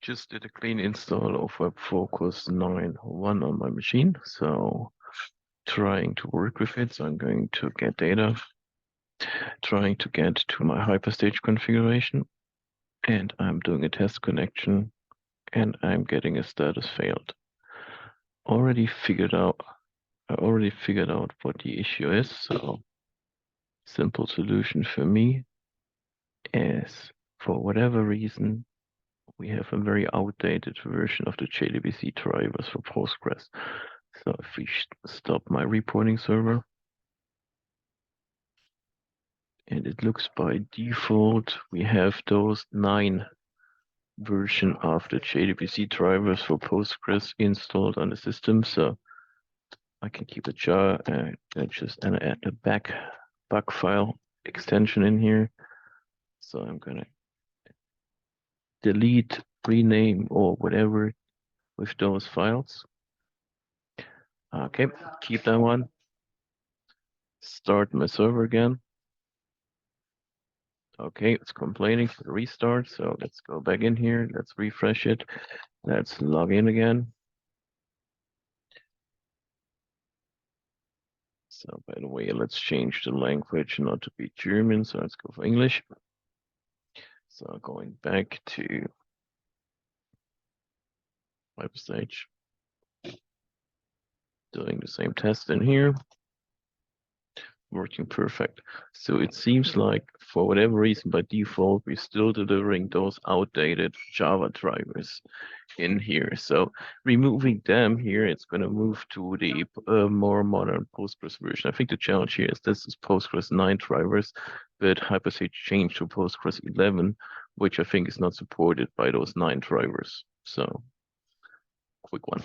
just did a clean install of WebFOCUS 9.1 on my machine, so trying to work with it. So I'm going to get data, trying to get to my Hyperstage configuration, and I'm doing a test connection, and I'm getting a status failed. I already figured out what the issue is, so simple solution for me is, for whatever reason, we have a very outdated version of the JDBC drivers for Postgres. So if we stop my reporting server, and it looks by default, we have those 9 version of the JDBC drivers for Postgres installed on the system. So I can keep a jar and just add a bug file extension in here. So I'm gonna delete, rename, or whatever with those files. Okay, keep that one. Start my server again. Okay, it's complaining for the restart. So let's go back in here. Let's refresh it. Let's log in again. So by the way, let's change the language not to be German. So let's go for English. So going back to Hyperstage, doing the same test in here. Working perfect. So it seems like for whatever reason, by default, we're still delivering those outdated Java drivers in here. So removing them here, it's going to move to the more modern Postgres version. I think the challenge here is this is Postgres 9 drivers, but Hyperstage changed to Postgres 11, which I think is not supported by those 9 drivers. So quick one.